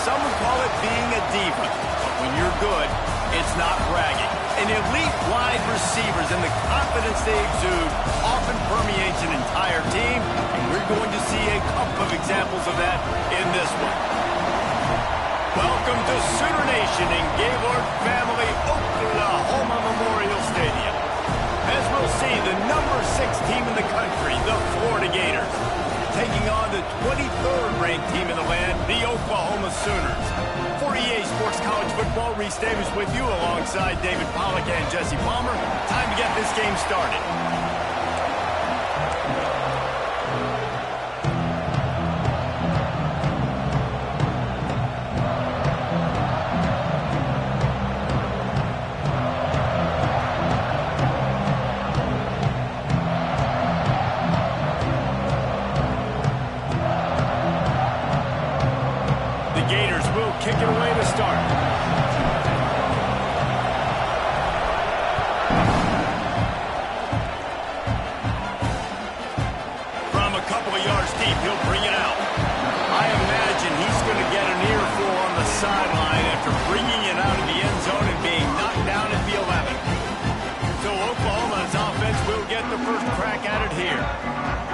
some would call it being a diva. But when you're good, it's not bragging. And elite wide receivers and the confidence they exude often permeates an entire team, and we're going to see a couple of examples of that in this one. Welcome to Sooner Nation in Gaylord Family Oklahoma Memorial Stadium. As we'll see, the number 6 team in the country, the Florida Gators, taking on the 23rd ranked team in the land, the Oklahoma Sooners. For EA Sports College Football, Reese Davis with you alongside David Pollack and Jesse Palmer. Time to get this game started. Kick it away to start. From a couple of yards deep, he'll bring it out. I imagine he's going to get an earful on the sideline after bringing it out of the end zone and being knocked down at the 11. So Oklahoma's offense will get the first crack at it here.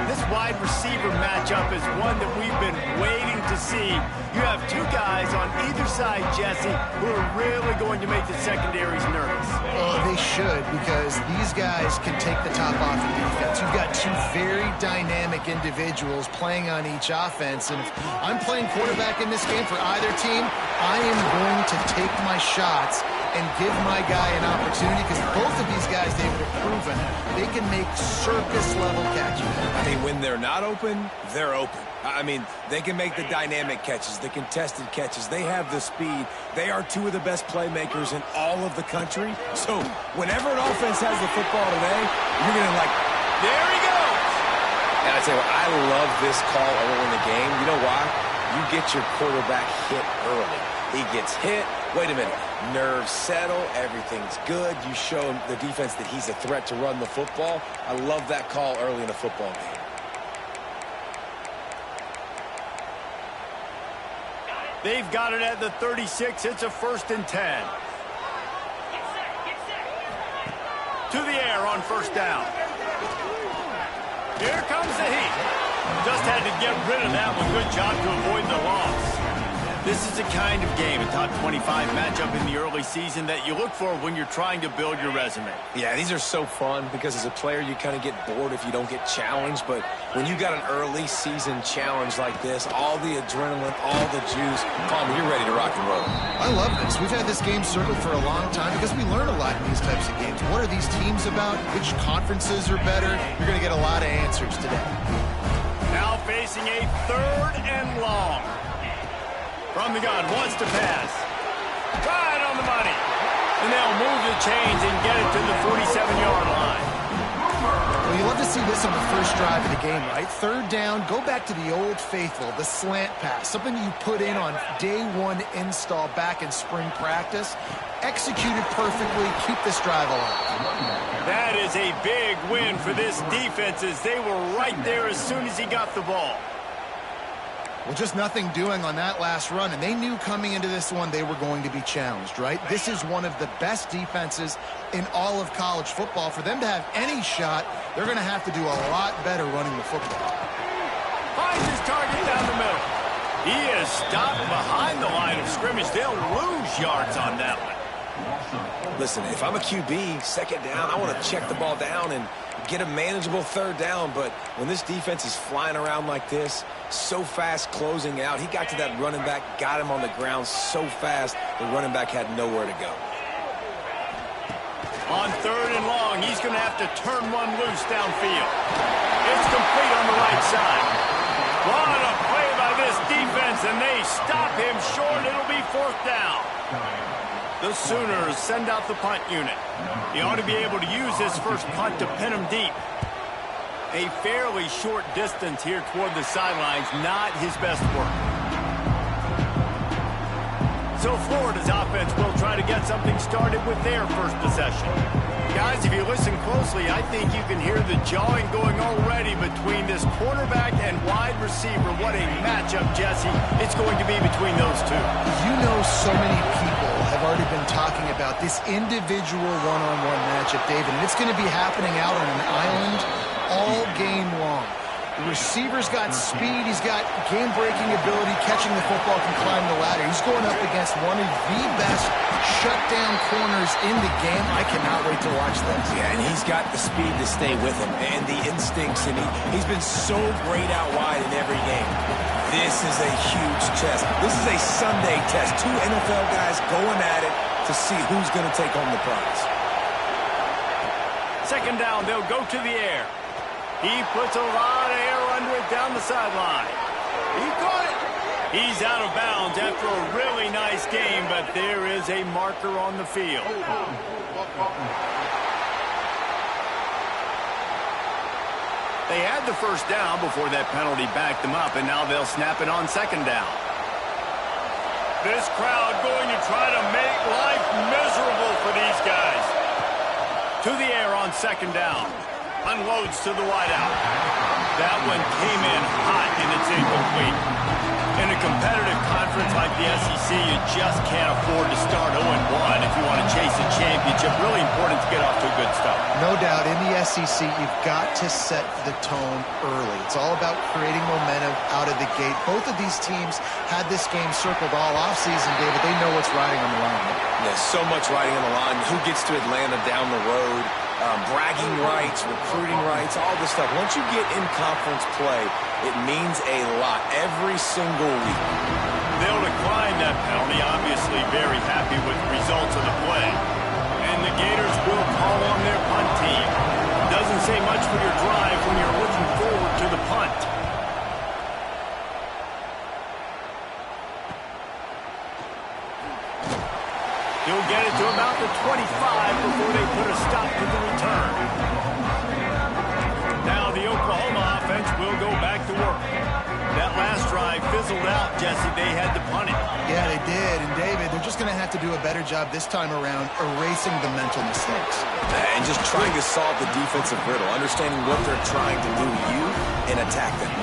This wide receiver matchup is one that we've been waiting to see. You have 2 guys on either side, Jesse, who are really going to make the secondaries nervous. Oh, they should, because these guys can take the top off the defense. You've got 2 very dynamic individuals playing on each offense, and if I'm playing quarterback in this game for either team, I am going to take my shots and give my guy an opportunity, because both of these guys, they've proven they can make circus-level catches. I mean, when they're not open, they're open. I mean, they can make the dynamic catches, the contested catches. They have the speed. They are 2 of the best playmakers in all of the country. So whenever an offense has the football today, you're going to there he goes! And I tell you what, I love this call early in the game. You know why? You get your quarterback hit early. He gets hit. Wait a minute. Nerves settle. Everything's good. You show the defense that he's a threat to run the football. I love that call early in a football game. They've got it at the 36. It's a 1st and 10. To the air on 1st down. Here comes the heat. Just had to get rid of that one. Good job to avoid the loss. This is the kind of game, a top 25 matchup in the early season, that you look for when you're trying to build your resume. Yeah, these are so fun because as a player, you kind of get bored if you don't get challenged. But when you got an early season challenge like this, all the adrenaline, all the juice, Palmer, you're ready to rock and roll. I love this. We've had this game circled for a long time because we learn a lot in these types of games. What are these teams about? Which conferences are better? You're going to get a lot of answers today. Now facing a 3rd and long. From the gun, wants to pass. Right on the money. And they'll move the chains and get it to the 47-yard line. Well, you love to see this on the first drive of the game, right? 3rd down, go back to the old faithful, the slant pass, something you put in on day 1 install back in spring practice. Executed perfectly, keep this drive alive. That is a big win for this defense, as they were right there as soon as he got the ball. Well, just nothing doing on that last run, and they knew coming into this one they were going to be challenged, right? This is one of the best defenses in all of college football. For them to have any shot, they're going to have to do a lot better running the football. Finds his target down the middle. He is stopped behind the line of scrimmage. They'll lose yards on that one. Listen, if I'm a QB, 2nd down, I want to check the ball down and get a manageable 3rd down. But when this defense is flying around like this, so fast closing out, he got to that running back, got him on the ground so fast, the running back had nowhere to go. On 3rd and long, he's going to have to turn one loose downfield. It's complete on the right side. What a play by this defense, and they stop him short. It'll be 4th down. The Sooners send out the punt unit. He ought to be able to use this first punt to pin him deep. A fairly short distance here toward the sidelines, not his best work. So Florida's offense will try to get something started with their first possession. Guys, if you listen closely, I think you can hear the jawing going already between this quarterback and wide receiver. What a matchup, Jesse, it's going to be between those two. You know, so many people have already been talking about this individual one-on-one matchup, David, and it's going to be happening out on an island all game long. The receiver's got speed, he's got game-breaking ability, catching the football, can climb the ladder. He's going up against one of the best shutdown corners in the game. I cannot wait to watch this. Yeah, and he's got the speed to stay with him and the instincts, and he's been so great out wide in every game. This is a huge test. This is a Sunday test. Two NFL guys going at it to see who's going to take home the prize. Second down, they'll go to the air. He puts a lot of air under it down the sideline. He caught it. He's out of bounds after a really nice game, but there is a marker on the field. They had the first down before that penalty backed them up, and now they'll snap it on second down. This crowd going to try to make life miserable for these guys. To the air on second down. Unloads to the wideout. That one came in hot, and it's incomplete. In a competitive conference like the SEC, you just can't afford to start 0-1 if you want to chase a championship. Really important to get off to a good start. No doubt, in the SEC, you've got to set the tone early. It's all about creating momentum out of the gate. Both of these teams had this game circled all offseason, David. They know what's riding on the line. There's so much riding on the line. Who gets to Atlanta down the road? Bragging rights, recruiting rights, all this stuff. Once you get in conference play, it means a lot every single week. They'll decline that penalty, obviously very happy with the results of the play. And the Gators will call on their punt team. Doesn't say much for your drive when you're looking forward to the punt. He'll get it to about the 25 before they put a stop to the return. Now the Oklahoma offense will go back to work. That last drive fizzled out, Jesse. They had to punt it. Yeah, they did. And, David, they're just going to have to do a better job this time around erasing the mental mistakes. And just trying to solve the defensive riddle, understanding what they're trying to do to you and attack them.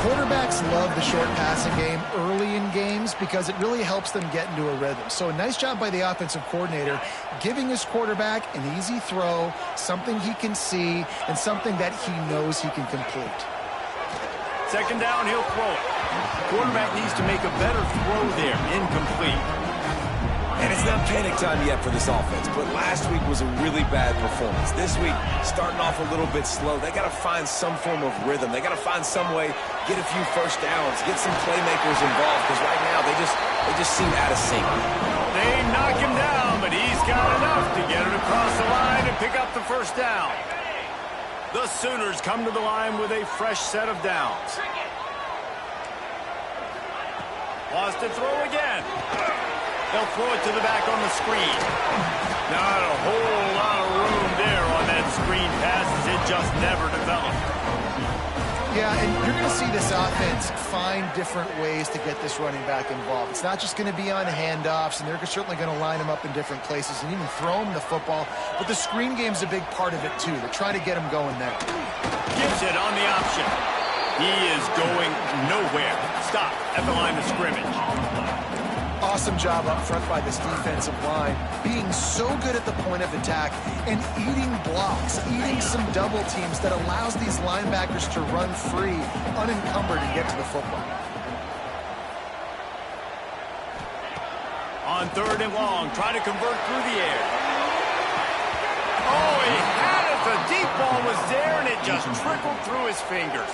Quarterbacks love the short passing game early in games because it really helps them get into a rhythm. So a nice job by the offensive coordinator giving his quarterback an easy throw, something he can see, and something that he knows he can complete. Second down, he'll throw it. Quarterback needs to make a better throw there. Incomplete. And it's not panic time yet for this offense, but last week was a really bad performance. This week, starting off a little bit slow. They got to find some form of rhythm. They got to find some way, get a few first downs, get some playmakers involved, because right now they just seem out of sync. They knock him down, but he's got enough to get it across the line and pick up the first down. The Sooners come to the line with a fresh set of downs. Lost to throw again. They'll throw it to the back on the screen. Not a whole lot of room there on that screen pass as it just never developed. Yeah, and you're going to see this offense find different ways to get this running back involved. It's not just going to be on handoffs, and they're certainly going to line him up in different places and even throw him the football. But the screen game's a big part of it, too. They're trying to get him going there. Gives it on the option. He is going nowhere. Stop at the line of scrimmage. Awesome job up front by this defensive line, being so good at the point of attack and eating blocks, eating some double teams that allows these linebackers to run free, unencumbered, and get to the football. On third and long, try to convert through the air. Oh, he had it. The deep ball was there, and it just trickled through his fingers.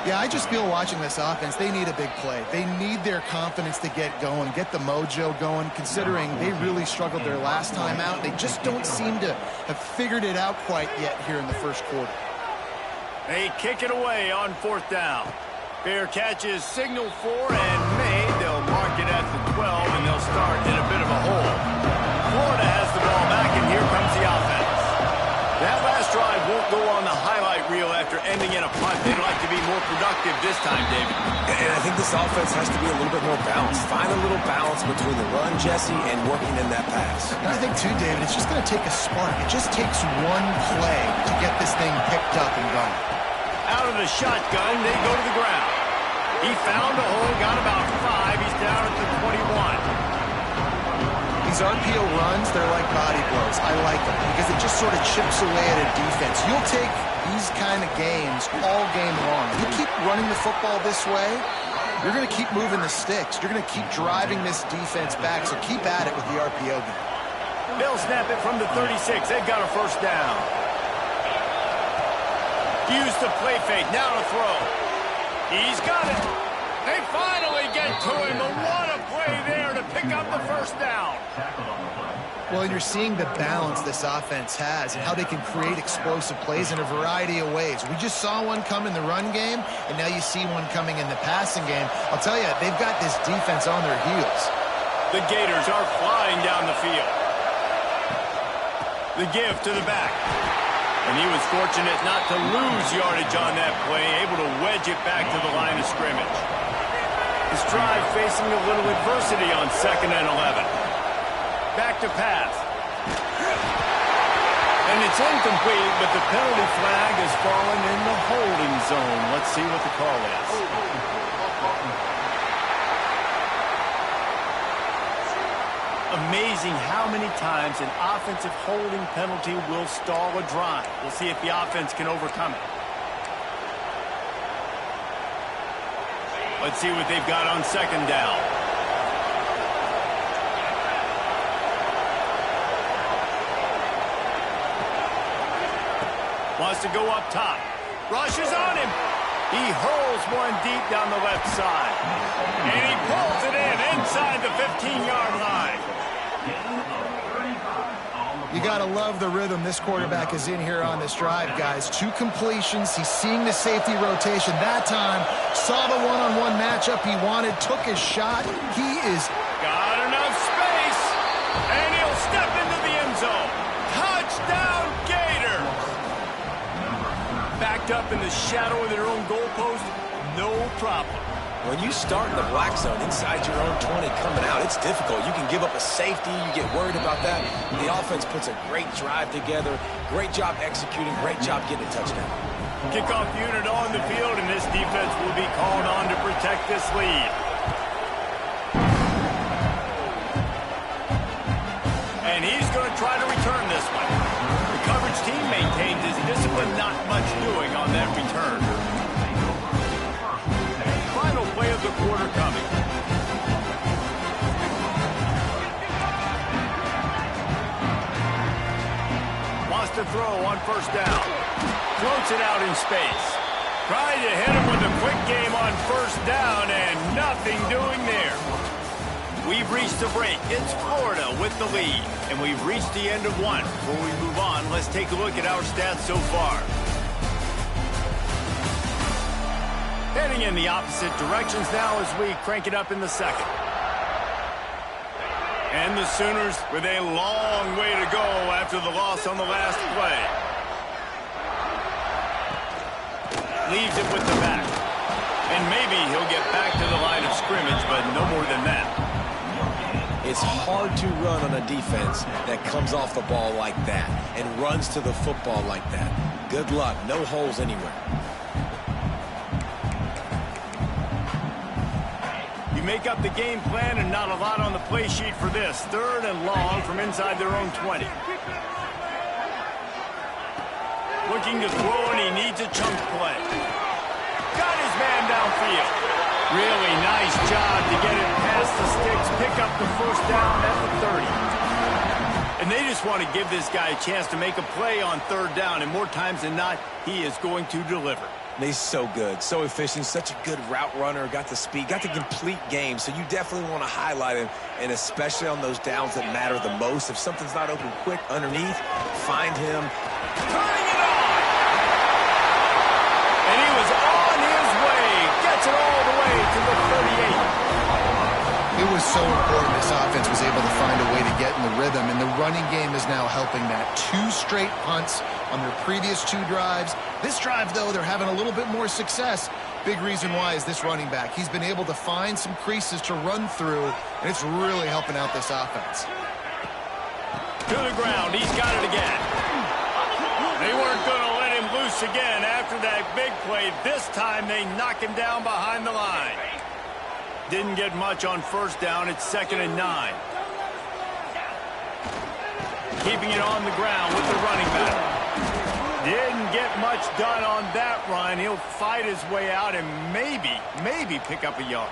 Yeah, I just feel watching this offense, they need a big play. They need their confidence to get going, get the mojo going, considering they really struggled their last time out. They just don't seem to have figured it out quite yet here in the first quarter. They kick it away on fourth down. Fair catch is signaled for and made. They'll mark it at the 12, and they'll start in a bit of a hole. Florida has the ball back, and here comes the offense. That last drive won't go on the highlight reel after ending in a punt. They'd like to be more productive this time, David. And I think this offense has to be a little bit more balanced. Find a little balance between the run, Jesse, and working in that pass. And I think, too, David, it's just going to take a spark. It just takes one play to get this thing picked up and going. Out of the shotgun, they go to the ground. He found a hole, got about 5. He's down at the 21. These RPO runs, they're like body blows. I like them because it just sort of chips away at a defense. You'll take these kind of games all game long. You keep running the football this way, you're going to keep moving the sticks. You're going to keep driving this defense back, so keep at it with the RPO game. They'll snap it from the 36. They've got a first down. Use the play fake. Now to throw. He's got it. They finally get to him. But what a play there to pick up the first down. Well, and you're seeing the balance this offense has and how they can create explosive plays in a variety of ways. We just saw one come in the run game, and now you see one coming in the passing game. I'll tell you, they've got this defense on their heels. The Gators are flying down the field. The give to the back. And he was fortunate not to lose yardage on that play, able to wedge it back to the line of scrimmage. His drive facing a little adversity on 2nd and 11. Back to pass. And it's incomplete, but the penalty flag has fallen in the holding zone. Let's see what the call is. Amazing how many times an offensive holding penalty will stall a drive. We'll see if the offense can overcome it. Let's see what they've got on 2nd down. Wants to go up top. Rushes on him. He hurls one deep down the left side. And he pulls it in inside the 15-yard line. You got to love the rhythm this quarterback is in here on this drive, guys. 2 completions. He's seeing the safety rotation. That time, saw the one-on-one matchup he wanted, took his shot. He is... Got enough space. And he'll step into the end zone. Touchdown, Gators. Backed up in the shadow of their own goalpost, no problem. When you start in the black zone inside your own 20 coming out, it's difficult. You can give up a safety. You get worried about that. The offense puts a great drive together. Great job executing. Great job getting a touchdown. Kickoff unit on the field, and this defense will be called on to protect this lead. And he's going to try to return this one. The coverage team maintains his discipline, not much doing on that return. Final play of the quarter coming. Wants to throw on 1st down. Floats it out in space. Trying to hit him with a quick game on 1st down, and nothing doing there. We've reached the break. It's Florida with the lead, and we've reached the end of one. Before we move on, let's take a look at our stats so far. Heading in the opposite directions now as we crank it up in the 2nd. And the Sooners with a long way to go after the loss on the last play. Leaves it with the back. And maybe he'll get back to the line of scrimmage, but no more than that. It's hard to run on a defense that comes off the ball like that and runs to the football like that. Good luck. No holes anywhere. You make up the game plan and not a lot on the play sheet for this. 3rd and long from inside their own 20. Looking to throw, and he needs a chunk play. Got his man downfield. Really nice job to get it past the sticks, pick up the 1st down at the 30. And they just want to give this guy a chance to make a play on 3rd down, and more times than not, he is going to deliver. He's so good, so efficient, such a good route runner, got the speed, got the complete game, so you definitely want to highlight him, and especially on those downs that matter the most. If something's not open quick underneath, find him. Turning it on! And he was on his way, gets it all the way to the 38. It was so important this offense was able to find a way to get in the rhythm, and the running game is now helping that. 2 straight punts on their previous 2 drives. This drive, though, they're having a little bit more success. Big reason why is this running back. He's been able to find some creases to run through, and it's really helping out this offense. To the ground. He's got it again. They weren't going to let him loose again after that big play. This time they knock him down behind the line. Didn't get much on first down. It's 2nd and 9. Keeping it on the ground with the running back. Didn't get much done on that run. He'll fight his way out and maybe pick up a yard.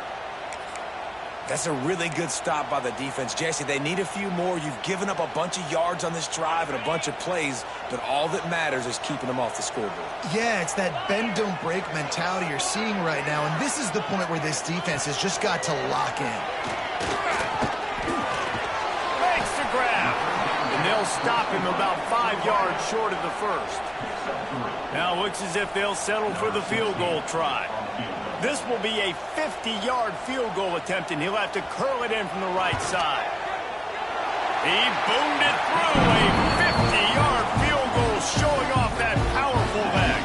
That's a really good stop by the defense. Jesse, they need a few more. You've given up a bunch of yards on this drive and a bunch of plays, but all that matters is keeping them off the scoreboard. Yeah, it's that bend, don't break mentality you're seeing right now, and this is the point where this defense has just got to lock in. Makes the grab, and they'll stop him about 5 yards short of the first. Now looks as if they'll settle for the field goal try. This will be a 50-yard field goal attempt, and he'll have to curl it in from the right side. He boomed it through. A 50-yard field goal showing off that powerful leg.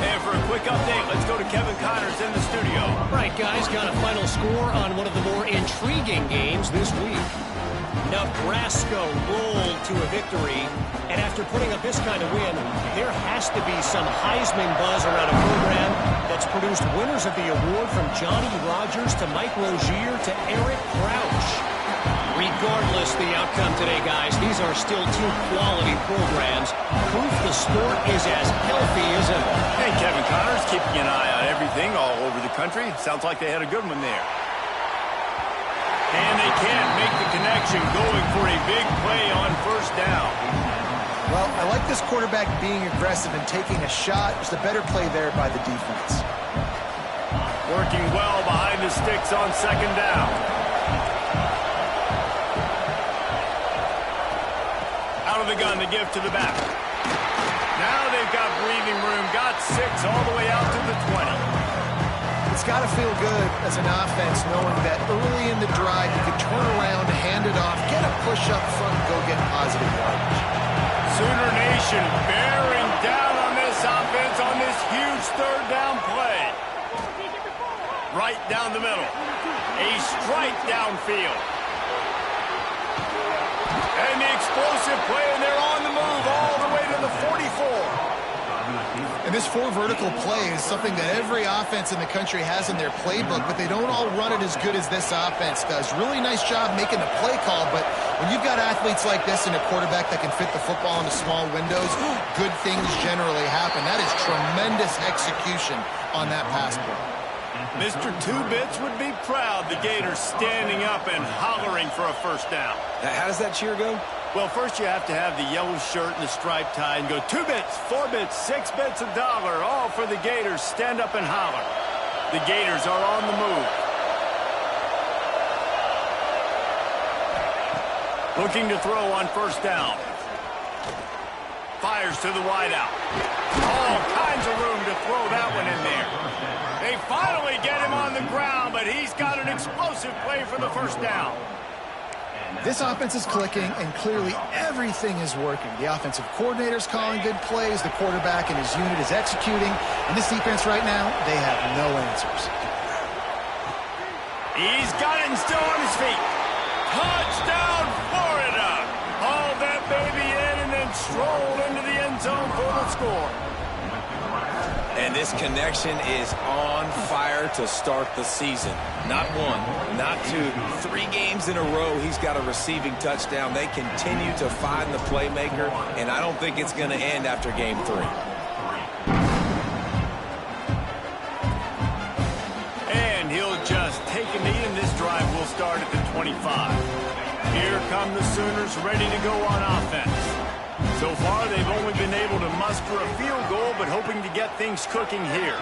And for a quick update, let's go to Kevin Connors in the studio. Right, guys, got a final score on one of the more intriguing games this week. Nebraska rolled to a victory, and after putting up this kind of win, there has to be some Heisman buzz around a program that's produced winners of the award from Johnny Rodgers to Mike Rozier to Eric Crouch. Regardless the outcome today, guys, these are still 2 quality programs. Proof the sport is as healthy as ever. Hey, Kevin Connors keeping an eye on everything all over the country. Sounds like they had a good one there. And they can't make the connection, going for a big play on first down. Well, I like this quarterback being aggressive and taking a shot. Just a better play there by the defense. Working well behind the sticks on 2nd down. Out of the gun to give to the back. Now they've got breathing room. Got 6 all the way out to the 20. It's got to feel good as an offense knowing that early in the drive you can turn around, hand it off, get a push up front, and go get positive yardage. Sooner Nation bearing down on this offense on this huge 3rd down play. Right down the middle. A strike downfield. And the explosive play, and they're on the move all the way to the 44. And this 4 vertical play is something that every offense in the country has in their playbook, but they don't all run it as good as this offense does. Really nice job making the play call, but when you've got athletes like this and a quarterback that can fit the football into small windows, good things generally happen. That is tremendous execution on that pass play. Mr. Two-Bits would be proud. The Gators standing up and hollering for a first down. How does that cheer go? Well, first you have to have the yellow shirt and the striped tie and go 2 bits, 4 bits, 6 bits, $1, all for the Gators. Stand up and holler. The Gators are on the move. Looking to throw on first down. Fires to the wideout. All kinds of room to throw that one in there. They finally get him on the ground, but he's got an explosive play for the first down. This offense is clicking, and clearly everything is working. The offensive coordinator's calling good plays, the quarterback and his unit is executing, and this defense right now, they have no answers. He's got it and still on his feet. Touchdown, Florida! Hauled that baby in and then strolled into the end zone for the score. And this connection is on fire to start the season. Not 1, not 2, 3 games in a row he's got a receiving touchdown. They continue to find the playmaker, and I don't think it's going to end after game 3. And he'll just take a knee, and this drive will start at the 25. Here come the Sooners ready to go on offense. So far, they've only been able to muster a field goal, but hoping to get things cooking here.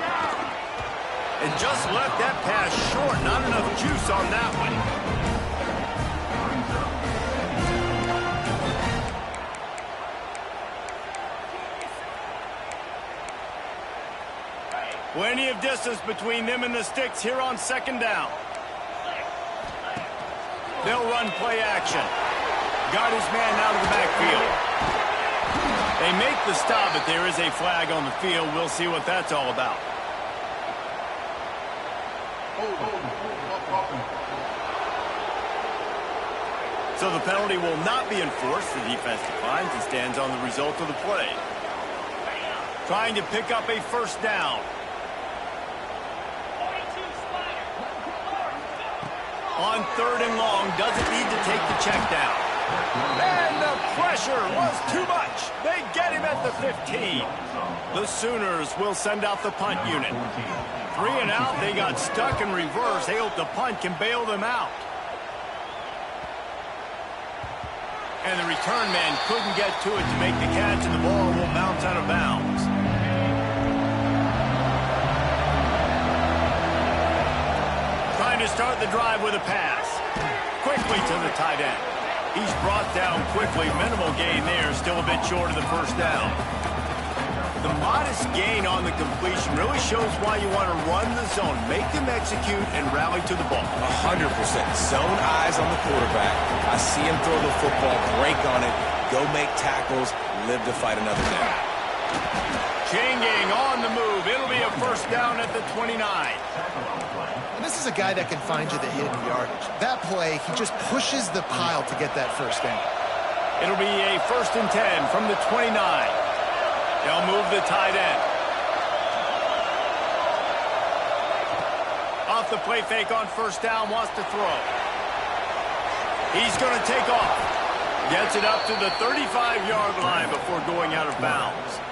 And just left that pass short. Not enough juice on that one. Plenty of distance between them and the sticks here on 2nd down. They'll run play action. Got his man out of the backfield. They make the stop, but there is a flag on the field. We'll see what that's all about. So the penalty will not be enforced. The defense declines and stands on the result of the play. Trying to pick up a first down. On 3rd and long, doesn't need to take the check down. And the pressure was too much. They get him at the 15. The Sooners will send out the punt unit. 3 and out, they got stuck in reverse. They hope the punt can bail them out. And the return man couldn't get to it to make the catch, and the ball will bounce out of bounds. Trying to start the drive with a pass. Quickly to the tight end. He's brought down quickly. Minimal gain there. Still a bit short of the first down. The modest gain on the completion really shows why you want to run the zone. Make them execute and rally to the ball. 100%. Zone eyes on the quarterback. I see him throw the football, break on it, go make tackles, live to fight another down. Chain gang on the move. It'll be a first down at the 29. And this is a guy that can find you the hidden yardage. That play, he just pushes the pile to get that first down. It'll be a 1st and 10 from the 29. They'll move the tight end. Off the play fake on first down, wants to throw. He's going to take off. Gets it up to the 35-yard line before going out of bounds.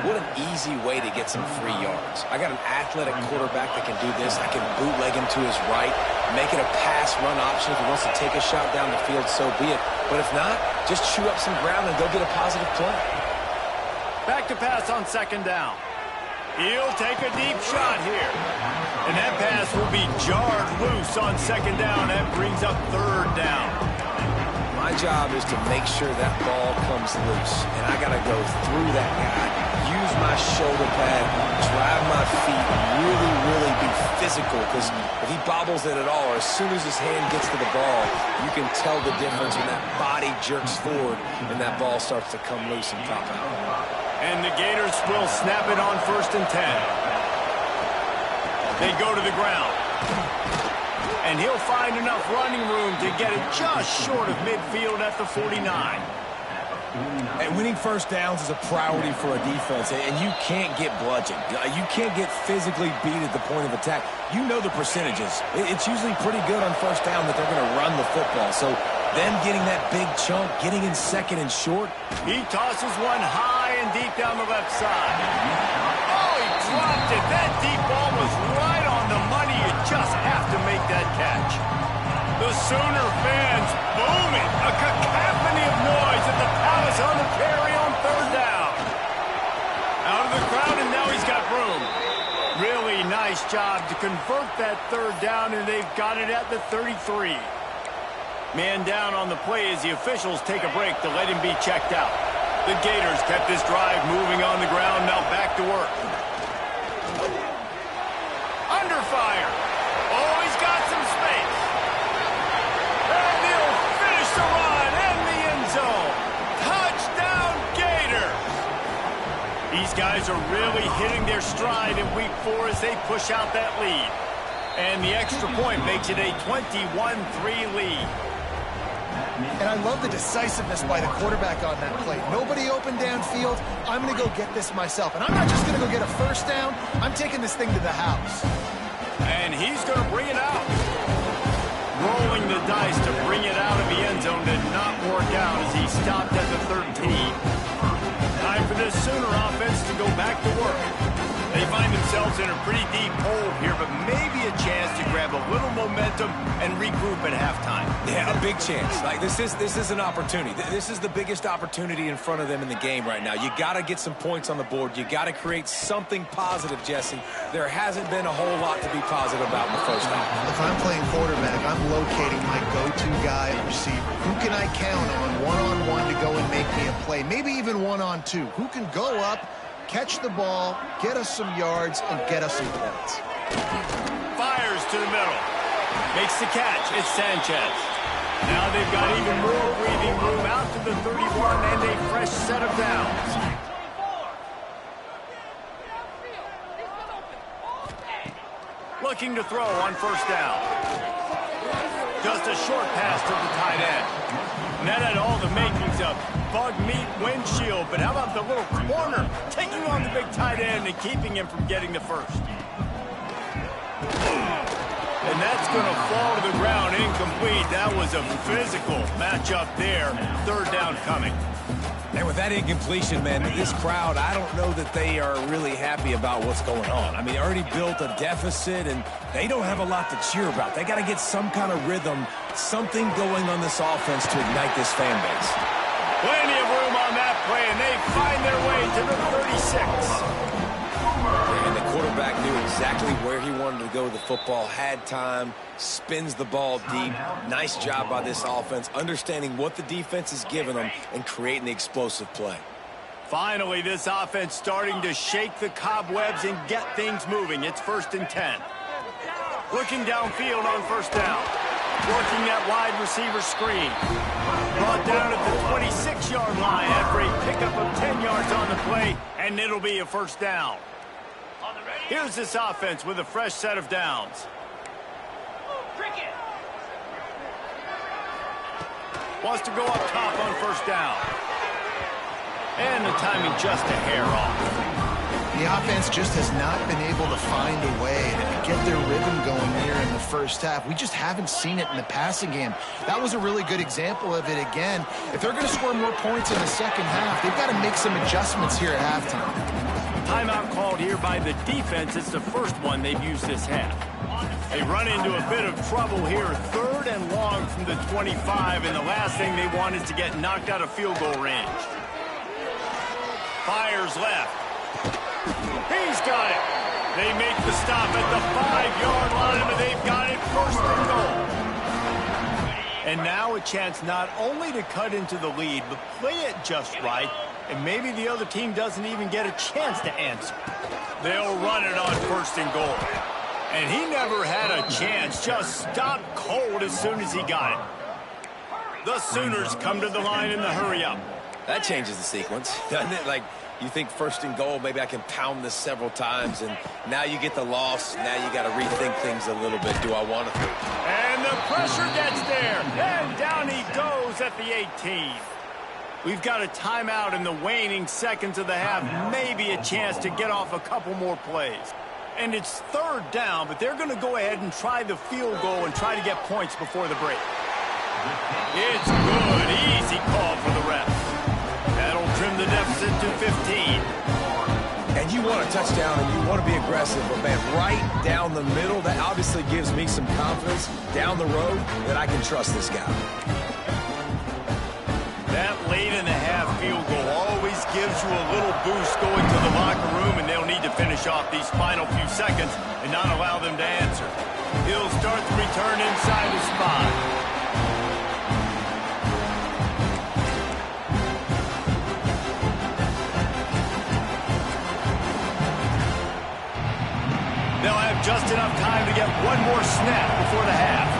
What an easy way to get some free yards. I got an athletic quarterback that can do this. I can bootleg him to his right, make it a pass-run option. If he wants to take a shot down the field, so be it. But if not, just chew up some ground and go get a positive play. Back to pass on 2nd down. He'll take a deep shot here. And that pass will be jarred loose on 2nd down. That brings up 3rd down. My job is to make sure that ball comes loose. And I got to go through that guy, use my shoulder pad, drive my feet, and really be physical. Because if he bobbles it at all, or as soon as his hand gets to the ball, you can tell the difference when that body jerks forward and that ball starts to come loose and pop out. And the Gators will snap it on 1st and 10. They go to the ground. And he'll find enough running room to get it just short of midfield at the 49. And winning first downs is a priority for a defense, and you can't get bludgeoned. You can't get physically beat at the point of attack. You know the percentages. It's usually pretty good on first down that they're going to run the football. So them getting that big chunk, getting in 2nd and short. He tosses one high and deep down the left side. Oh, he dropped it. That deep ball was right on the money. You just have to make that catch. The Sooner fans booming. A cacophony of noise at the Palace on the Prairie on 3rd down. Out of the crowd, and now he's got room. Really nice job to convert that 3rd down, and they've got it at the 33. Man down on the play as the officials take a break to let him be checked out. The Gators kept this drive moving on the ground, now back to work. Under fire. Oh, he's got some space. And he'll finish the run in the end zone. Touchdown, Gators. These guys are really hitting their stride in week 4 as they push out that lead. And the extra point makes it a 21-3 lead. And I love the decisiveness by the quarterback on that play. Nobody open downfield. I'm going to go get this myself. And I'm not just going to go get a first down. I'm taking this thing to the house. And he's going to bring it out. Rolling the dice to bring it out of the end zone did not work out as he stopped at the 13. Time for this Sooner offense to go back to work. They find themselves in a pretty deep hole here, but maybe a chance to grab a little momentum and regroup at halftime. Yeah, a big chance. Like this is an opportunity. This is the biggest opportunity in front of them in the game right now. You got to get some points on the board. You got to create something positive, Jesse. There hasn't been a whole lot to be positive about in the first half. If I'm playing quarterback, I'm locating my go-to guy at receiver. Who can I count on one-on-one to go and make me a play? Maybe even one-on-two. Who can go up, catch the ball, get us some yards, and get us some points. Fires to the middle. Makes the catch. It's Sanchez. Now they've got even more breathing room out to the 31 and a fresh set of downs. Looking to throw on first down. Just a short pass to the tight end. And that had all the makings of bug meat windshield, but how about the little corner taking on the big tight end and keeping him from getting the first? And that's going to fall to the ground incomplete. That was a physical matchup there. Third down coming. And with that incompletion, man, this crowd, I don't know that they are really happy about what's going on. I mean, they already built a deficit, and they don't have a lot to cheer about. They got to get some kind of rhythm, something going on this offense to ignite this fan base. Plenty of room on that play, and they find their way to the 36. And the quarterback knew exactly where he wanted to go with the football, had time, spins the ball deep. Nice job by this offense, understanding what the defense is giving them and creating the explosive play. Finally, this offense starting to shake the cobwebs and get things moving. It's 1st and 10. Looking downfield on first down. Working that wide receiver screen. Brought down at the 26-yard line after a pickup of 10 yards on the play, and it'll be a first down. Here's this offense with a fresh set of downs. Wants to go up top on first down. And the timing just a hair off. The offense just has not been able to find a way to get their rhythm going here in the first half. We just haven't seen it in the passing game. That was a really good example of it again. If they're going to score more points in the second half, they've got to make some adjustments here at halftime. Timeout called here by the defense. It's the first one they've used this half. They run into a bit of trouble here. 3rd and long from the 25, and the last thing they want is to get knocked out of field goal range. Fires left. He's got it. They make the stop at the 5-yard line, but they've got it 1st and goal. And now a chance not only to cut into the lead, but play it just right, and maybe the other team doesn't even get a chance to answer. They'll run it on 1st and goal. And he never had a chance, just stopped cold as soon as he got it. The Sooners come to the line in the hurry-up. That changes the sequence, doesn't it? Like, you think 1st and goal, maybe I can pound this several times, and now you get the loss. Now you got to rethink things a little bit. Do I want to? And the pressure gets there, and down he goes at the 18. We've got a timeout in the waning seconds of the half, maybe a chance to get off a couple more plays. And it's 3rd down, but they're going to go ahead and try the field goal and try to get points before the break. It's good. Easy call for the ref. That'll trim the deficit to 15. And you want a touchdown and you want to be aggressive, but man, right down the middle, that obviously gives me some confidence down the road that I can trust this guy. That late in the half field goal always gives you a little boost going to the locker room, and they'll need to finish off these final few seconds and not allow them to answer. He'll start the return inside the spot. They'll have just enough time to get one more snap before the half.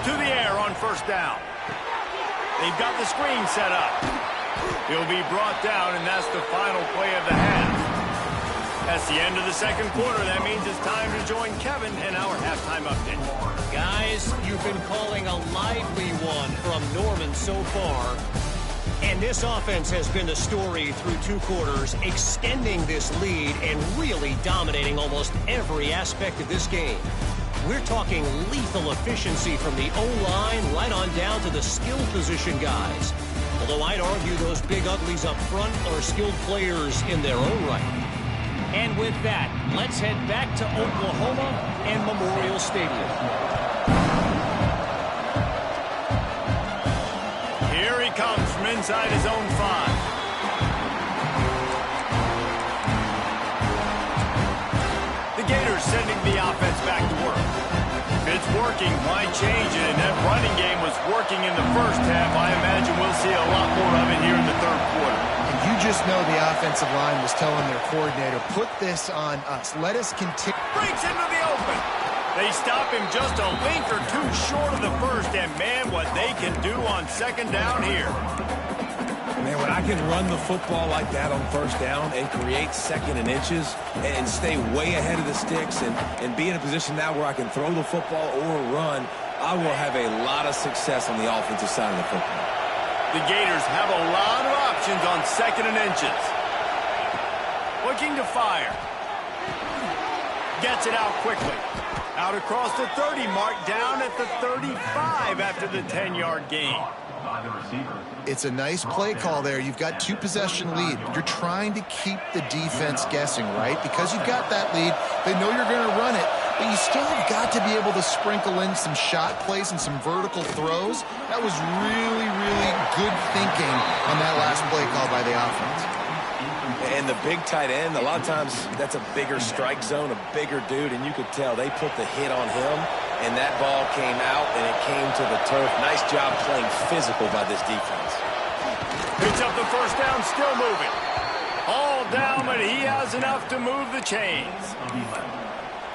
To the air on first down. They've got the screen set up. He'll be brought down, and that's the final play of the half. That's the end of the second quarter. That means it's time to join Kevin in our halftime update. Guys, you've been calling a lively one from Norman so far. And this offense has been the story through 2 quarters, extending this lead and really dominating almost every aspect of this game. We're talking lethal efficiency from the O-line right on down to the skill position guys. Although I'd argue those big uglies up front are skilled players in their own right. And with that, let's head back to Oklahoma and Memorial Stadium. Here he comes from inside his own 5. The Gators sending the offense back to work. If it's working, why change it? And that running game was working in the first half. I imagine we'll see a lot more of it here in the 3rd quarter. And you just know the offensive line was telling their coordinator, put this on us. Let us continue. Breaks into the open. They stop him just a link or two short of the first, and man, what they can do on second down here. Man, when I can run the football like that on first down and create second and inches and stay way ahead of the sticks and be in a position now where I can throw the football or run, I will have a lot of success on the offensive side of the football. The Gators have a lot of options on second and inches. Looking to fire. Gets it out quickly. Out across the 30 mark, down at the 35 after the 10-yard gain. It's a nice play call there. You've got 2-possession lead. You're trying to keep the defense guessing, right? Because you've got that lead, they know you're going to run it, but you still have got to be able to sprinkle in some shot plays and some vertical throws. That was really, really good thinking on that last play call by the offense. And the big tight end, a lot of times that's a bigger strike zone, a bigger dude, and you could tell they put the hit on him, and that ball came out, and it came to the turf. Nice job playing physical by this defense. Picks up the first down, still moving. All down, but he has enough to move the chains.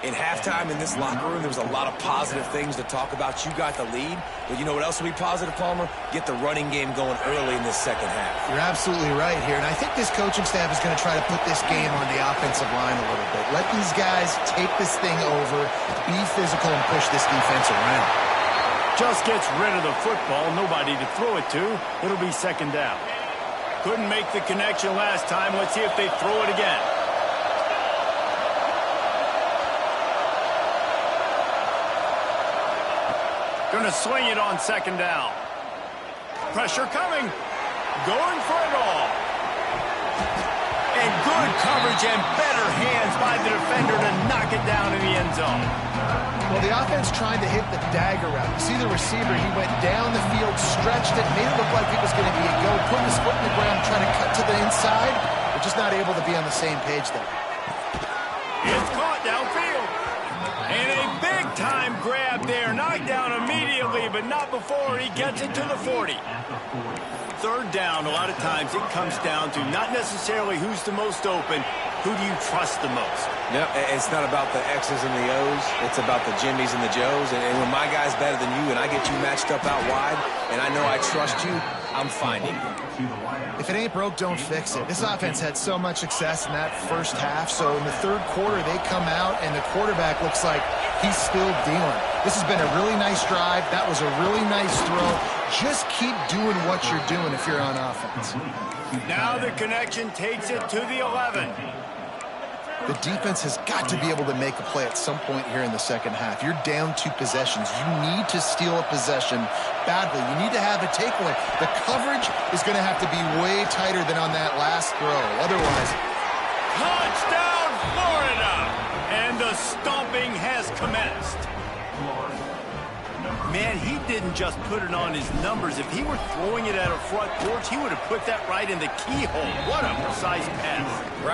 In halftime in this locker room, there was a lot of positive things to talk about. You got the lead, but you know what else will be positive, Palmer? Get the running game going early in this second half. You're absolutely right here, and I think this coaching staff is going to try to put this game on the offensive line a little bit. Let these guys take this thing over, be physical, and push this defense around. Just gets rid of the football, nobody to throw it to. It'll be second down. Couldn't make the connection last time. Let's see if they throw it again. Going to swing it on second down. Pressure coming. Going for it all. And good coverage and better hands by the defender to knock it down in the end zone. Well, the offense tried to hit the dagger route. You see the receiver, he went down the field, stretched it, made it look like it was going to be a go, put his foot in the ground, trying to cut to the inside. They're just not able to be on the same page there. It's caught downfield. And a big-time grab there. Knocked down immediately, but not before he gets it to the 40. Third down, a lot of times it comes down to not necessarily who's the most open, who do you trust the most? No, it's not about the X's and the O's. It's about the Jimmies and the Joes. And when my guy's better than you and I get you matched up out wide and I know I trust you, I'm finding you. If it ain't broke, don't fix it. This offense had so much success in that first half, so in the third quarter they come out and the quarterback looks like he's still dealing. This has been a really nice drive. That was a really nice throw. Just keep doing what you're doing if you're on offense. Now the connection takes it to the 11. The defense has got to be able to make a play at some point here in the second half. You're down 2 possessions. You need to steal a possession badly. You need to have a takeaway. The coverage is going to have to be way tighter than on that last throw. Otherwise, touchdown, Florida! And the stomping has commenced. Man, he didn't just put it on his numbers. If he were throwing it at a front porch, he would have put that right in the keyhole. What a precise pass.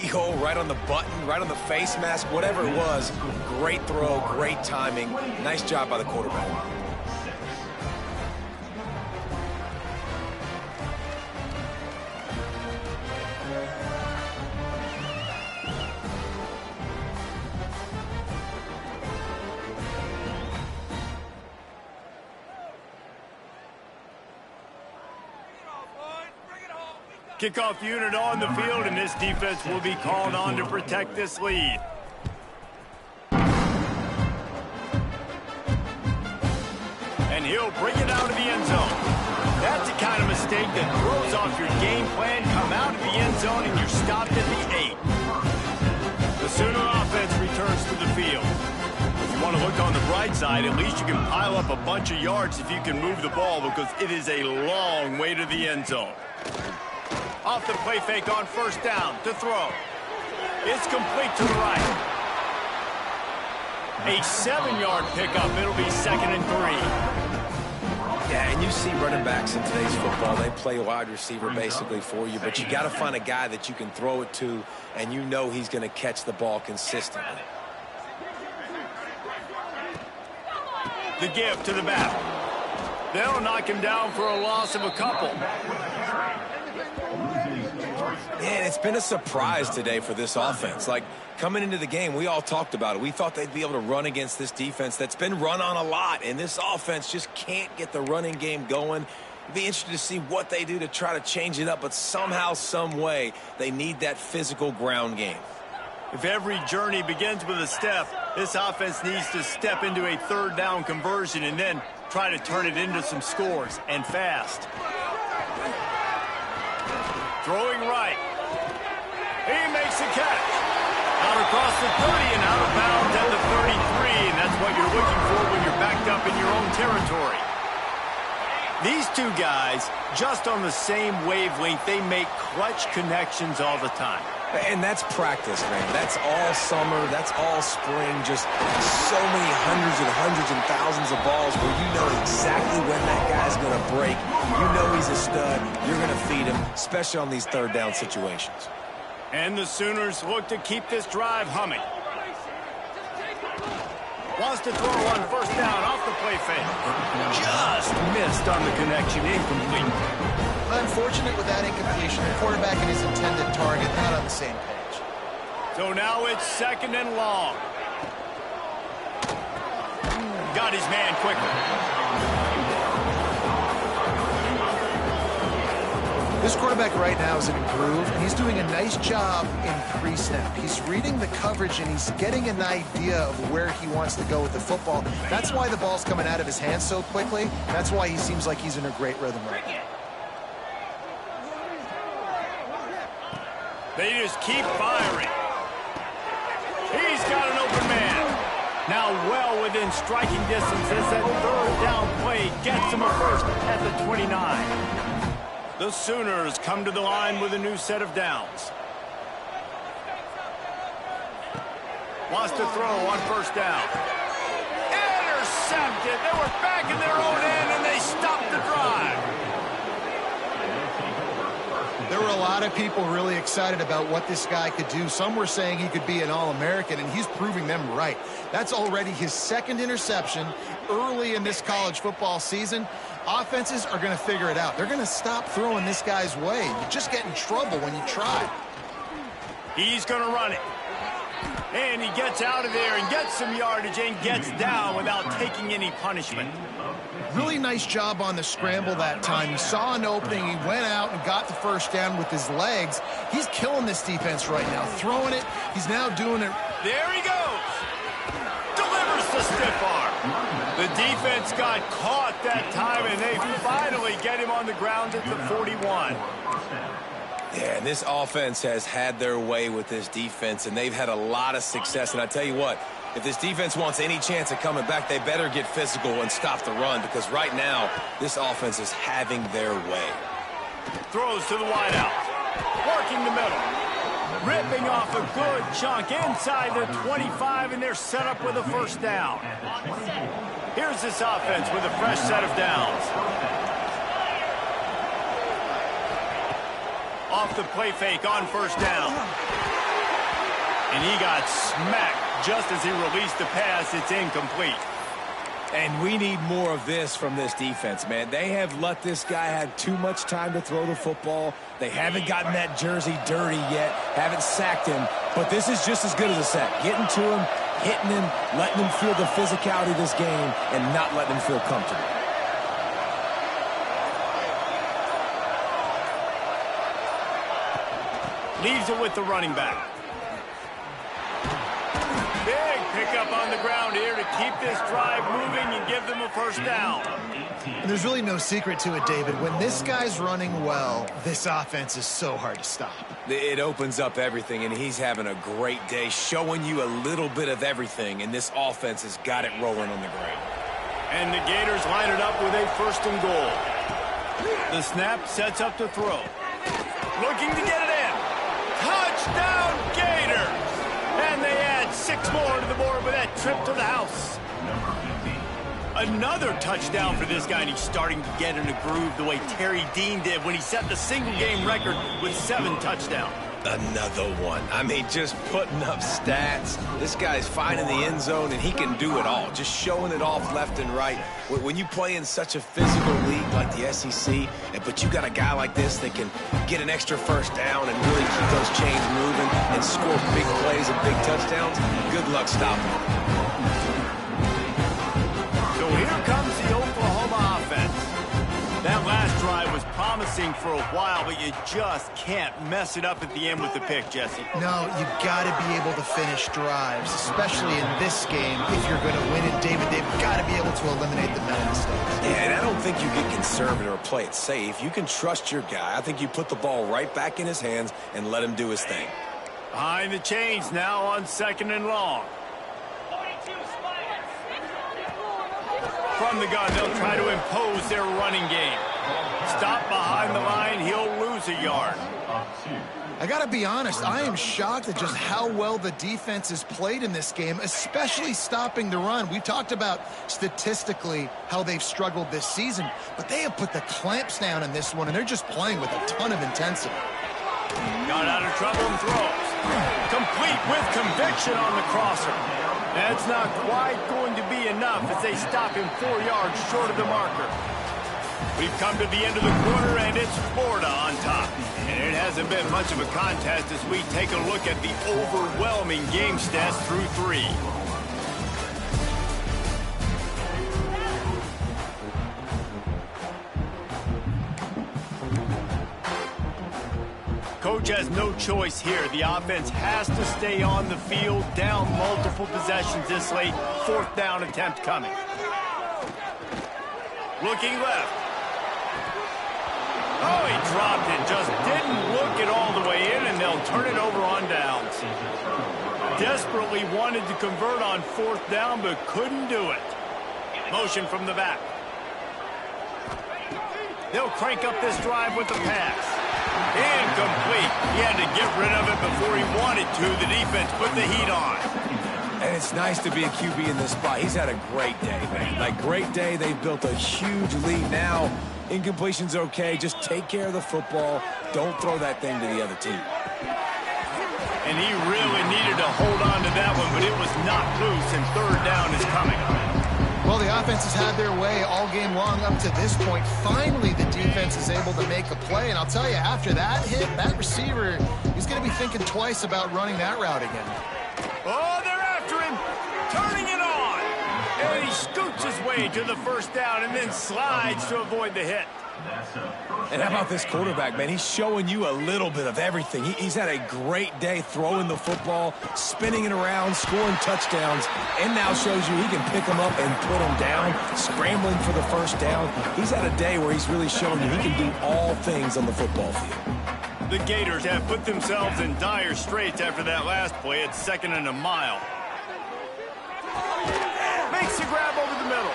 Yo, right on the button, right on the face mask, whatever it was. Great throw, great timing. Nice job by the quarterback. Kickoff unit on the field, and this defense will be called on to protect this lead. And he'll bring it out of the end zone. That's the kind of mistake that throws off your game plan. Come out of the end zone, and you're stopped at the 8. The Sooner offense returns to the field. If you want to look on the bright side, at least you can pile up a bunch of yards if you can move the ball, because it is a long way to the end zone. Off the play fake on first down to throw. It's complete to the right. A 7-yard pickup. It'll be 2nd and 3. Yeah, and you see running backs in today's football, they play wide receiver basically for you, but you got to find a guy that you can throw it to, and you know he's going to catch the ball consistently. The give to the back. They'll knock him down for a loss of a couple. Man, it's been a surprise today for this offense. Like, coming into the game, we all talked about it. We thought they'd be able to run against this defense that's been run on a lot, and this offense just can't get the running game going. It'd be interesting to see what they do to try to change it up, but somehow, some way, they need that physical ground game. If every journey begins with a step, this offense needs to step into a 3rd down conversion and then try to turn it into some scores, and fast. Throwing right. He makes a catch. Out across the 30 and out of bounds at the 33, and that's what you're looking for when you're backed up in your own territory. These two guys, just on the same wavelength, they make clutch connections all the time. And that's practice, man. That's all summer. That's all spring. Just so many hundreds and thousands of balls where you know exactly when that guy's going to break. You know he's a stud. You're going to feed him, especially on these 3rd down situations. And the Sooners look to keep this drive humming. Wants to throw on first down off the play fake. Just missed on the connection, incomplete. Unfortunate with that incompletion. The quarterback and his intended target not on the same page. So now it's 2nd and long. Got his man quickly. This quarterback right now is in a groove. He's doing a nice job in pre-snap. He's reading the coverage, and he's getting an idea of where he wants to go with the football. That's why the ball's coming out of his hands so quickly. That's why he seems like he's in a great rhythm right now. They just keep firing. He's got an open man. Now well within striking distance as that 3rd down play gets him a first at the 29. The Sooners come to the line with a new set of downs. Wants to throw on first down. Intercepted. They were back in their own end, and they stopped the drive. There were a lot of people really excited about what this guy could do. Some were saying he could be an All-American, and he's proving them right. That's already his 2nd interception early in this college football season. Offenses are going to figure it out. They're going to stop throwing this guy's way. You just get in trouble when you try. He's going to run it. And he gets out of there and gets some yardage and gets down without taking any punishment. Really nice job on the scramble that time. He saw an opening. He went out and got the first down with his legs. He's killing this defense right now. Throwing it. He's now doing it. There he goes. Delivers the stiff arm. The defense got caught that time, and they finally get him on the ground at the 41. Yeah, and this offense has had their way with this defense, and they've had a lot of success. And I tell you what, if this defense wants any chance of coming back, they better get physical and stop the run, because right now, this offense is having their way. Throws to the wideout. Working the middle. Ripping off a good chunk inside the 25, and they're set up with a first down. Here's this offense with a fresh set of downs. Off the play fake on first down. And he got smacked just as he released the pass. It's incomplete. And we need more of this from this defense, man. They have let this guy have too much time to throw the football. They haven't gotten that jersey dirty yet, haven't sacked him. But this is just as good as a sack. Getting to him, hitting him, letting him feel the physicality of this game, and not letting him feel comfortable. Leaves it with the running back. Big pickup on the ground here to keep this drive moving and give them a first down. And there's really no secret to it, David. When this guy's running well, this offense is so hard to stop. It opens up everything, and he's having a great day, showing you a little bit of everything, and this offense has got it rolling on the ground. And the Gators line it up with a first and goal. The snap sets up to throw. Looking to get it in. Touchdown, Gators! And they add 6 more to the board with that trip to the house. Another touchdown for this guy, and he's starting to get in a groove the way Terry Dean did when he set the single-game record with 7 touchdowns. Another one. I mean, just putting up stats. This guy's finding the end zone, and he can do it all. Just showing it off left and right. When you play in such a physical league like the SEC, but you got a guy like this that can get an extra first down and really keep those chains moving and score big plays and big touchdowns, good luck stopping him. So here comes the Oklahoma offense. That last drive was promising for a while, but you just can't mess it up at the end with the pick, Jesse. No, you got to be able to finish drives, especially in this game. If you're going to win it, David, they've got to be able to eliminate the mental mistakes. Yeah, and I don't think you get conservative or play it safe. You can trust your guy. I think you put the ball right back in his hands and let him do his thing. Behind the chains now on 2nd and long. From the gun, they'll try to impose their running game. Stop behind the line, he'll lose a yard. I got to be honest, I am shocked at just how well the defense has played in this game, especially stopping the run. We talked about statistically how they've struggled this season, but they have put the clamps down in this one, and they're just playing with a ton of intensity. Got out of trouble and throws. Complete with conviction on the crosser. That's not quite going to be enough as they stop him 4 yards short of the marker. We've come to the end of the quarter, and it's Florida on top. And it hasn't been much of a contest as we take a look at the overwhelming game stats through 3. Coach has no choice here. The offense has to stay on the field, down multiple possessions this late. 4th down attempt coming. Looking left. Oh, he dropped it. Just didn't look it all the way in, and they'll turn it over on downs. Desperately wanted to convert on 4th down, but couldn't do it. Motion from the back. They'll crank up this drive with the pass. Incomplete. He had to get rid of it before he wanted to. The defense put the heat on. And it's nice to be a QB in this spot. He's had a great day, man. Like, great day. They've built a huge lead now. Incompletion's okay. Just take care of the football. Don't throw that thing to the other team. And he really needed to hold on to that one, but it was knocked loose, and 3rd down is coming. Well, the offense has had their way all game long up to this point. Finally, the defense is able to make a play. And I'll tell you, after that hit, that receiver, he's going to be thinking twice about running that route again. Oh, they're after him. Turning it on. And he scoots his way to the 1st down and then slides to avoid the hit. And how about this quarterback, man? He's showing you a little bit of everything. He's had a great day throwing the football, spinning it around, scoring touchdowns, and now shows you he can pick them up and put them down, scrambling for the 1st down. He's had a day where he's really shown you he can do all things on the football field. The Gators have put themselves in dire straits after that last play. It's 2nd and a mile. Makes the grab over the middle.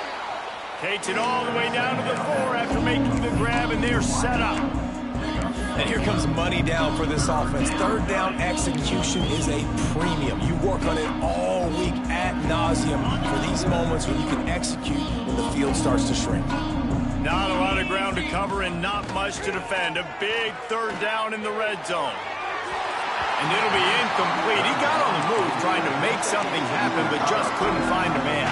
Takes it all the way down to the 4 after making the grab, and they're set up. And here comes money down for this offense. 3rd down execution is a premium. You work on it all week ad nauseum for these moments when you can execute when the field starts to shrink. Not a lot of ground to cover and not much to defend. A big 3rd down in the red zone. And it'll be incomplete. He got on the move trying to make something happen, but just couldn't find a man.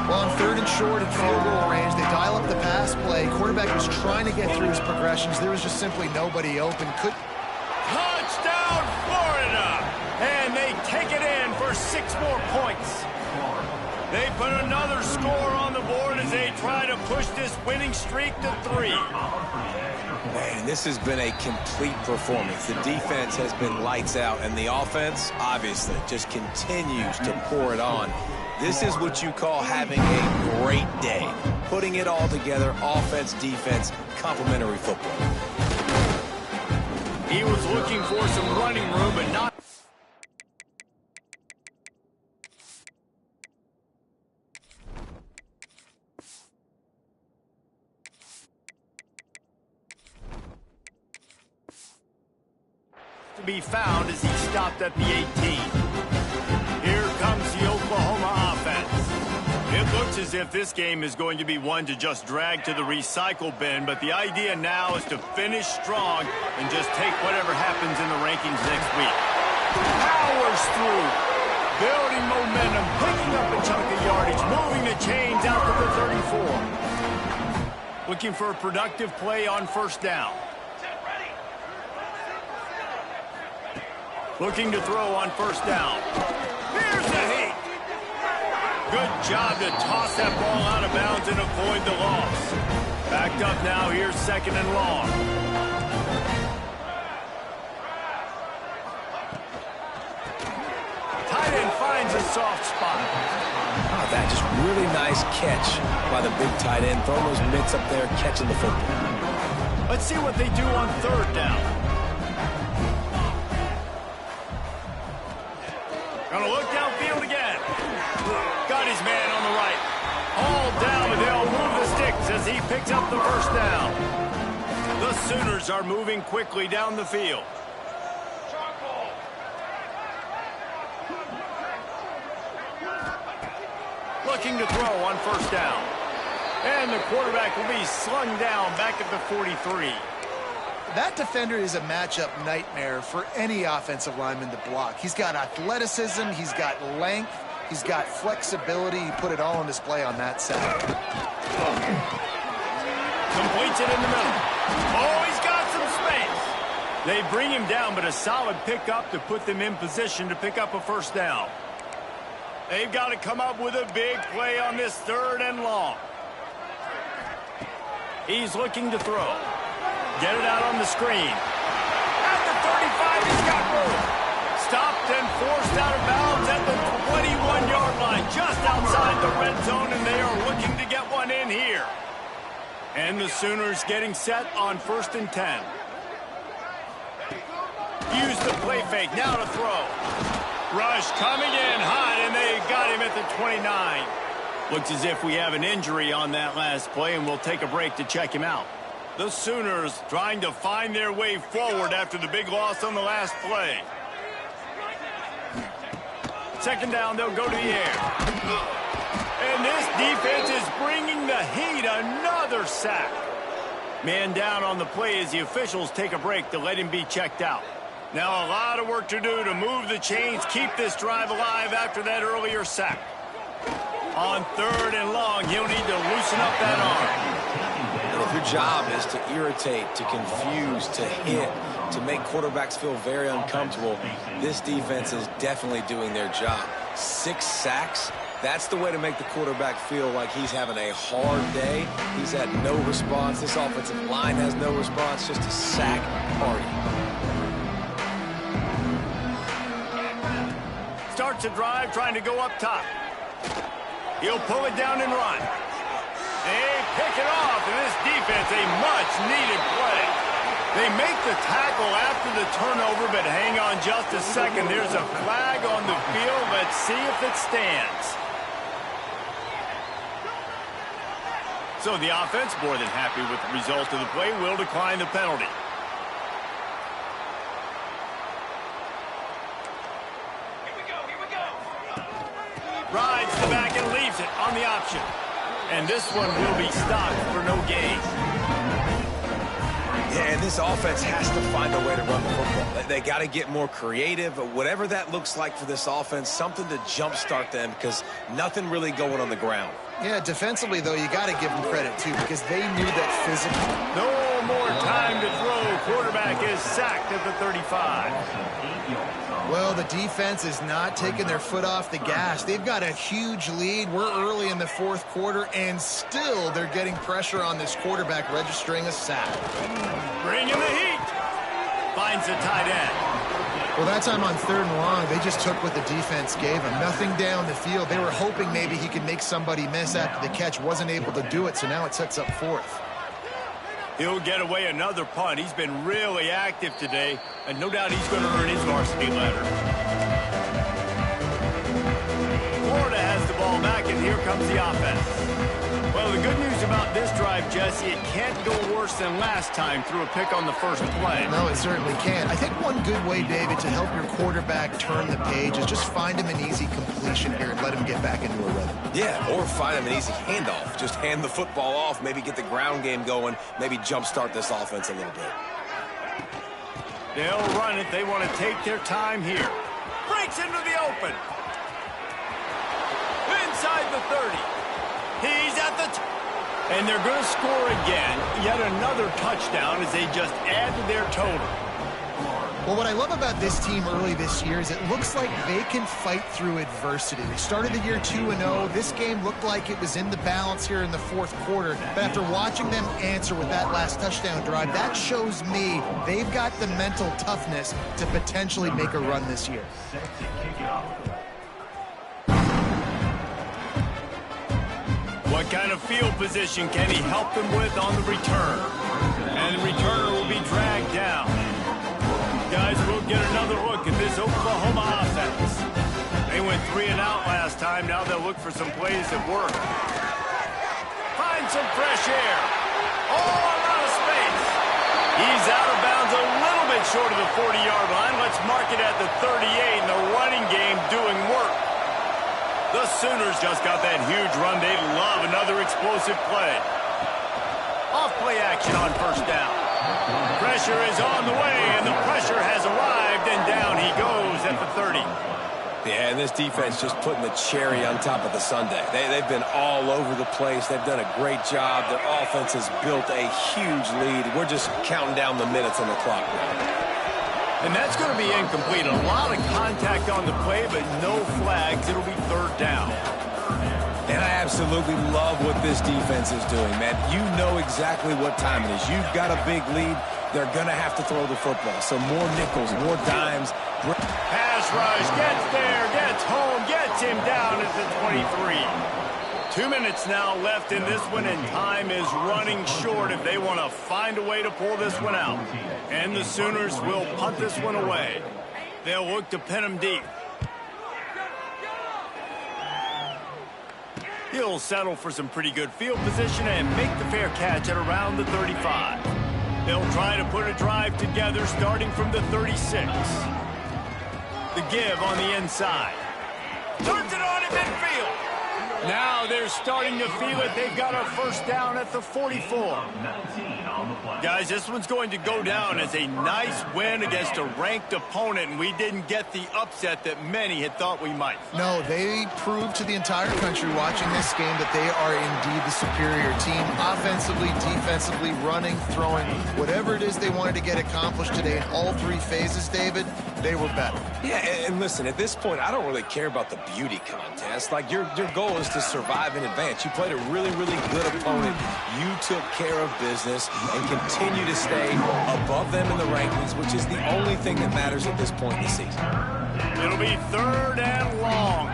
Well, on 3rd and short and field goal range, they dial up the pass play. Quarterback was trying to get through his progressions. There was just simply nobody open. Touchdown, Florida! And they take it in for 6 more points. They put another score on the board as they try to push this winning streak to 3. Man, this has been a complete performance. The defense has been lights out, and the offense, obviously, just continues to pour it on. This is what you call having a great day. Putting it all together, offense, defense, complementary football. He was looking for some running room, but not... to be found as he stopped at the 18. Here comes the Oklahoma offense. It looks as if this game is going to be one to just drag to the recycle bin, but the idea now is to finish strong and just take whatever happens in the rankings next week. Powers through, building momentum, picking up a chunk of yardage, moving the chains out to the 34. Looking for a productive play on 1st down. Looking to throw on 1st down. Here's the heat. Good job to toss that ball out of bounds and avoid the loss. Backed up now, here's 2nd and long. Tight end finds a soft spot. Oh, that just really nice catch by the big tight end. Throwing those mitts up there, catching the football. Let's see what they do on 3rd down. Gonna look downfield again. Got his man on the right. All down, but they'll move the sticks as he picks up the 1st down. The Sooners are moving quickly down the field. Looking to throw on 1st down. And the quarterback will be slung down back at the 43. That defender is a matchup nightmare for any offensive lineman to block. He's got athleticism, he's got length, he's got flexibility. He put it all on display on that side. Completes it in the middle. Oh, he's got some space. They bring him down, but a solid pickup to put them in position to pick up a 1st down. They've got to come up with a big play on this 3rd and long. He's looking to throw. Get it out on the screen. At the 35, he's got room. Stopped and forced out of bounds at the 21-yard line, just outside the red zone, and they are looking to get one in here. And the Sooners getting set on 1st and 10. Use the play fake, now to throw. Rush coming in hot, and they got him at the 29. Looks as if we have an injury on that last play, and we'll take a break to check him out. The Sooners trying to find their way forward after the big loss on the last play. 2nd down, they'll go to the air. And this defense is bringing the heat. Another sack. Man down on the play as the officials take a break to let him be checked out. Now a lot of work to do to move the chains, keep this drive alive after that earlier sack. On 3rd and long, he'll need to loosen up that arm. And if your job is to irritate, to confuse, to hit, to make quarterbacks feel very uncomfortable, this defense is definitely doing their job. 6 sacks, that's the way to make the quarterback feel like he's having a hard day. He's had no response. This offensive line has no response, just a sack party. Starts a drive trying to go up top. He'll pull it down and run. They pick it off, and this defense, a much-needed play. They make the tackle after the turnover, but hang on just a second. There's a flag on the field. Let's see if it stands. So the offense, more than happy with the result of the play, will decline the penalty. Rides the back and leaves it on the option. And this one will be stopped for no gain. And this offense has to find a way to run the football. They got to get more creative, whatever that looks like for this offense, something to jumpstart them because nothing really going on the ground. Yeah, defensively, though, you got to give them credit, too, because they knew that physically. No more time to throw. Quarterback is sacked at the 35. Well, the defense is not taking their foot off the gas. They've got a huge lead. We're early in the fourth quarter, and still they're getting pressure on this quarterback, registering a sack. Bring in the heat. Finds the tight end. Well, that time on 3rd and long, they just took what the defense gave him. Nothing down the field. They were hoping maybe he could make somebody miss after the catch. Wasn't able to do it, so now it sets up 4th. He'll get away another punt. He's been really active today, and no doubt he's going to earn his varsity letter. Florida has the ball back, and here comes the offense. Well, the good news about this drive, Jesse, it can't go worse than last time through a pick on the first play. No, it certainly can't. I think one good way, David, to help your quarterback turn the page is just find him an easy completion here and let him get back into a rhythm. Yeah, or find him an easy handoff. Just hand the football off, maybe get the ground game going, maybe jumpstart this offense a little bit. They'll run it. They want to take their time here. Breaks into the open. Inside the 30. He's at the and they're going to score again. Yet another touchdown as they just add to their total. Well, what I love about this team early this year is it looks like they can fight through adversity. They started the year 2-0. This game looked like it was in the balance here in the fourth quarter. But after watching them answer with that last touchdown drive, that shows me they've got the mental toughness to potentially make a run this year. What kind of field position can he help them with on the return? And the returner will be dragged down. Guys, we'll get another look at this Oklahoma offense. They went 3 and out last time. Now they'll look for some plays that work. Find some fresh air. Oh, a lot of space. He's out of bounds a little bit short of the 40-yard line. Let's mark it at the 38, and the running game doing work. The Sooners just got that huge run. They love another explosive play. Off play action on first down. Pressure is on the way, and the pressure has arrived, and down he goes at the 30. Yeah, and this defense just putting the cherry on top of the sundae. They've been all over the place. They've done a great job. Their offense has built a huge lead. We're just counting down the minutes on the clock now. And that's going to be incomplete. A lot of contact on the play, but no flags. It'll be 3rd down. And I absolutely love what this defense is doing, man. You know exactly what time it is. You've got a big lead. They're going to have to throw the football. So more nickels, more dimes. Pass rush, gets there, gets home, gets him down at the 23. 2 minutes now left in this one, and time is running short if they want to find a way to pull this one out. And the Sooners will punt this one away. They'll look to pin him deep. He'll settle for some pretty good field position and make the fair catch at around the 35. They'll try to put a drive together starting from the 36. The give on the inside. Turns it on in midfield. Now they're starting to feel it. They've got a first down at the 44. Guys, this one's going to go down as a nice win against a ranked opponent, and we didn't get the upset that many had thought we might. No, they proved to the entire country watching this game that they are indeed the superior team. Offensively, defensively, running, throwing, whatever it is they wanted to get accomplished today in all 3 phases, David, they were better. Yeah, and listen, at this point, I don't really care about the beauty contest. Like, your goal is to survive and advance. You played a really, really good opponent. You took care of business and continue to stay above them in the rankings, which is the only thing that matters at this point in the season. It'll be 3rd and long.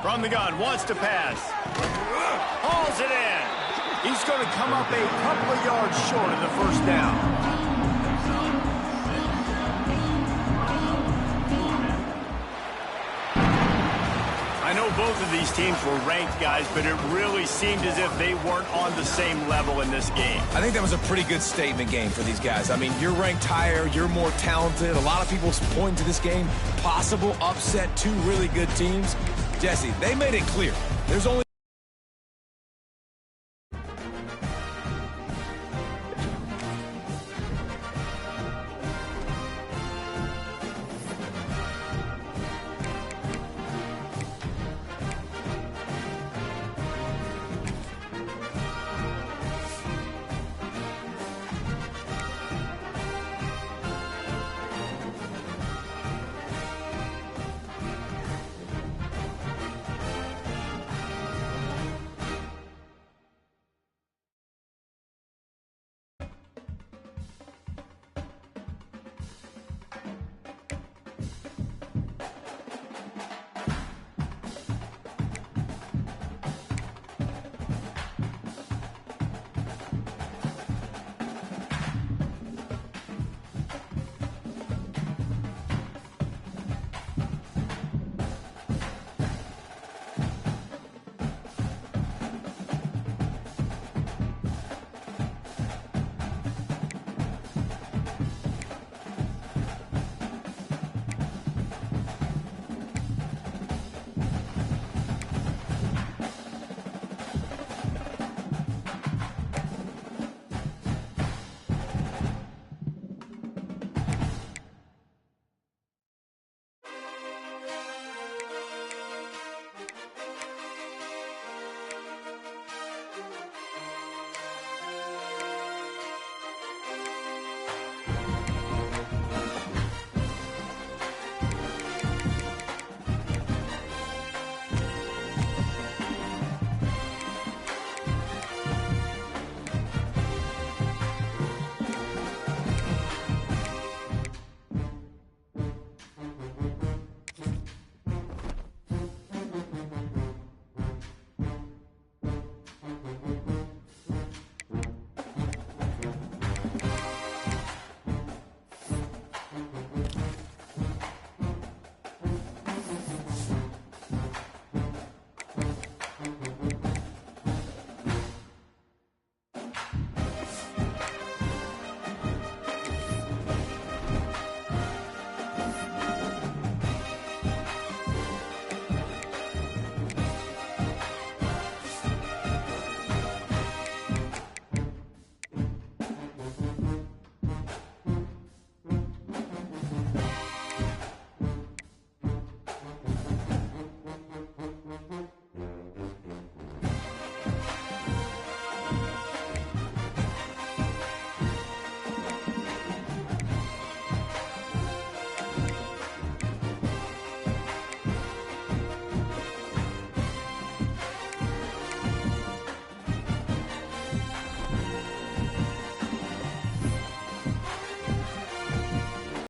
From the gun, wants to pass. Hauls it in. He's going to come up a couple of yards short of the first down. I know both of these teams were ranked, guys, but it really seemed as if they weren't on the same level in this game. I think that was a pretty good statement game for these guys. I mean, you're ranked higher, you're more talented. A lot of people point to this game, possible upset, 2 really good teams. Jesse, they made it clear. There's only